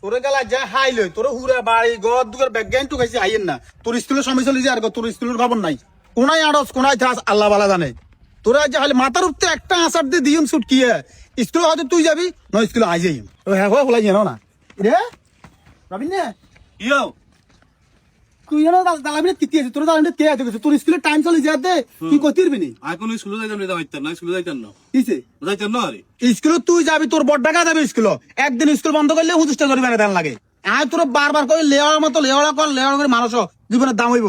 তোরে গেলা যা হাই লই তোর হুরা বাড়ি ঘর দুয়ার ব্যাগগাইন টু খাইছি হাইয়েন না তোর স্কুলের সময় চলে যায় আর তোর স্কুলের খবর নাই কোনায় আড়স কোনায় থাস আল্লাহ বালা জানে তোরা যা খালি মাথার উপরে একটা আসার দিয়ে দিম ছুট কি স্কুলে হয়তো তুই যাবি নয় স্কুলে আই যাইম হ্যাঁ হয়ে হলাই জানো না রে রবিন না ইয়ো তুই জানো দালাবি কিতি আছে তোর দালাবি কে আছে তোর স্কুলের টাইম চলে যায় দে তুই কই তিরবি নি আই কোন স্কুলে যাইতাম না যাইতাম না স্কুলে যাইতাম না কিছে যাইতাম না আরে স্কুলে তুই যাবি তোর বড় টাকা যাবে স্কুলে একদিন স্কুল বন্ধ করলে হুজুস্টা ধরে বেড়ে দেন লাগে আয় তোর বারবার কই লেওয়ার মতো লেওয়া করে মানুষ জীবনের দাম হইব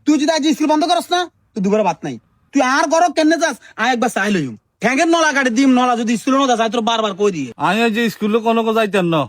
তুই যদি আজ স্কুল বন্ধ করস না তুই দুবার বাত নাই তুই আর ঘর কেনে যাস আয় একবার চাই লইম ঠ্যাঙ্গের নলা কাটি দিম নলা যদি স্কুলে না যাস তোর বারবার কই দিয়ে আই যে স্কুলে কোনো যাইতাম না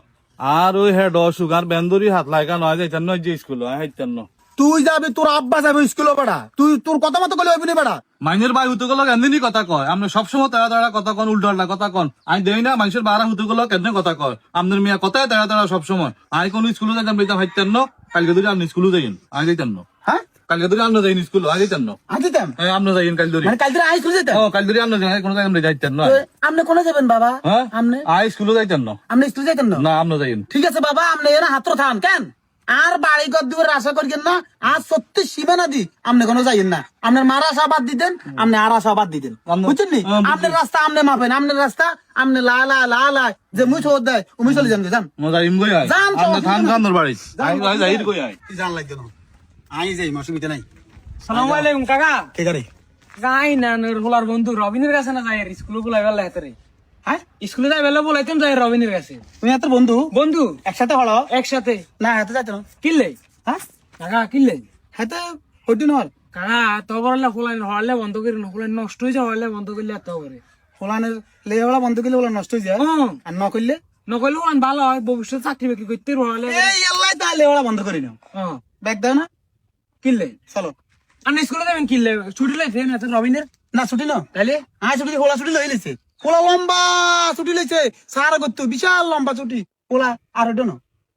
আর ওই হেড সুগার বেন্দুরি হাত লাগা নয় যাইতাম না যে স্কুলে আই হাইতাম না তুই যাবি তোর আব্বা যাবে স্কুলে বেড়া তুই তোর কথা মতো কইলে হইবি না বেড়া মাইনের ভাই হুতো গুলো কেমনি কথা কয় আপনি সবসময় তাড়া তাড়া কথা কন উল্টা উল্টা কথা কন আমি দেই না মানুষের বারা হুতো গুলো কেমনে কথা কয় আপনার মিয়া কথায় তাড়া তাড়া সবসময় আই কোন স্কুলে যাইতাম যাইতাম হাইতাম না কালকে ধরে আপনি স্কুলে যাইন আই যাইতাম না হ্যাঁ কালকে ধরে আপনি যাইন স্কুলে আই যাইতাম না আজ যেতাম হ্যাঁ আপনি যাইন কাল ধরে মানে কাল থেকে আই স্কুলে যেতাম ও কাল ধরে আপনি যাই কোনো জায়গায় যাইতাম না আপনি কোনে যাবেন বাবা হ্যাঁ আপনি আই স্কুলে যাইতাম না আপনি স্কুলে যাইতেন না না আপনি যাইন ঠিক আছে বাবা আপনি এরা হাতর থান কেন আর বাড়ি ঘর দুয়ার আশা করেন না আর সত্যি সীমানা দি আপনি কোনো যাইয়েন না আপনার মার আশাবাদ দিতেন আপনি আর আশাবাদ দিতেন বুঝছেন নি আপনার রাস্তা আপনি মাপেন আপনার রাস্তা আপনি লা লা লা লা যে মুই ছোট দেয় উমি চলে যান যান মজা ইম গই আই যান তো, আপনি থান খানোর বাড়ি আই যাই কই আই জান লাগবে না আই যাই অসুবিধা নাই সালাম আলাইকুম কাকা কে গারে যাই না হোলার বন্ধু রবিনের কাছে না যাই স্কুলে বলাই বেলা হেতারে হ্যাঁ স্কুলে যাই বেলা বলাইতাম যাই রবিনের কাছে তুমি এত বন্ধু বন্ধু একসাথে হলো একসাথে না হাতে যাইতে না কিনলে হ্যাঁ কাকা কিনলে হাতে হইতো না কাকা তবর হলে বন্ধ করি হলে নষ্ট হয়ে যায় হলে বন্ধ করলে এত করে ফলানের লেওয়া বন্ধ করলে বলে নষ্ট হয়ে যায় আর ন করলে নকলে ভালো হয় ভবিষ্যৎ চাকরি বাকরি করতে হলে এই আল্লাহ তা লেওয়া বন্ধ করে নাও ব্যাগ দাও না কিনলে চলো আপনি স্কুলে যাবেন কিনলে ছুটি লাইছে না রবিনের না ছুটি না তাইলে আয় ছুটি হোলা ছুটি লই লিছে হোলা লম্বা ছুটি লইছে সারা করতে বিশাল লম্বা ছুটি হোলা আর ওটা না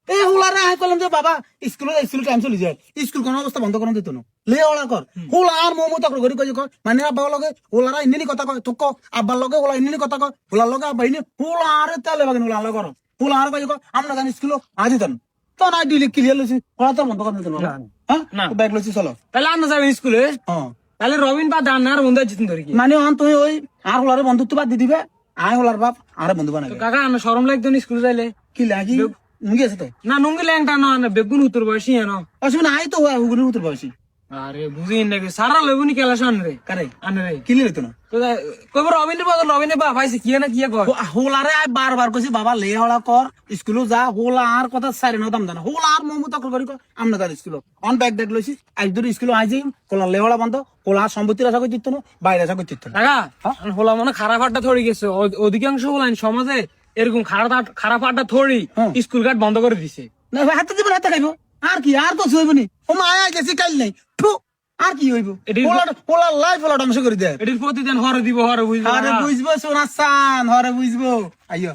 এই হোলা রে আয় করলাম যে বাবা স্কুল টাইম চলে যায় স্কুল কোন অবস্থা বন্ধ করে দিত না লে ওলা কর হোলা আর মোমো তকর করি কই কর মানে আব্বা লগে হোলারা ইন্নি কথা কয় তোক আব্বার লগে হোলা ইন্নি কথা কয় হোলার লগে আব্বা ইন্নি হোলা আর তালে বাগন হোলা লগে কর হোলা আর কই কয় আমরা জানি স্কুল আজ দিতেন তো না দিলি ক্লিয়ার লইছি হোলা তো বন্ধ করে দিত না হ্যাঁ ব্যাগ লইছি চলো তাহলে আপনি যাবেন স্কুলে হ্যাঁ তাহলে রবিন বা দান আর বন্ধু জিতেন ধরি কি মানে তুই ওই আর হোলারে বন্ধুত্ব বাদ দি দিবে আয় হোলার বাপ আরে বন্ধু বানাবে কাকা আমার সরম লাগতো স্কুলে যাইলে কি লাগি মুগি আছে তো না নুঙ্গি ল্যাংটা না বেগুন উত্তর বয়সী এনো অসুবিধা আই তো হুগুনি উত্তর বয়সী আরে বুঝিন নাকি সারা লেবুনি কেলা আনরে কারে আনরে কিলি লইতো না কইবো রবিনের বদল রবিনে বা ভাইছে কি না কি কয় হোলারে আই বারবার কইছি বাবা লে হলা কর স্কুলে যা হোলা আর কথা সাইরে না দাম জানা হোলা আর মমতা করি কর আমরা তার স্কুল অন ব্যাগ ব্যাগ লইছি আজ ধরে স্কুলে আই যাই কোলা লে হলা বন্ধ কোলা সম্পত্তির আশা কই দিত না বাইরে আশা কই দিত না কাকা হোলা মনে খারাপ আড্ডা থড়ি গেছে অধিকাংশ হোলাইন সমাজে এরকম খারাপ আড্ডা থড়ি স্কুল গার্ড বন্ধ করে দিছে না হাতে দিবেন হাতে খাইবো আর কি আর তো হইব নি ও মা আয় গেছি কাল নাই থু আর কি হইব হোলা লাইফ হোলা ধ্বংস করে দেয় এটির প্রতিদিন হরে দিব হরে বুঝবো আরে বুঝবো সোনা সান হরে বুঝবো আইয়ো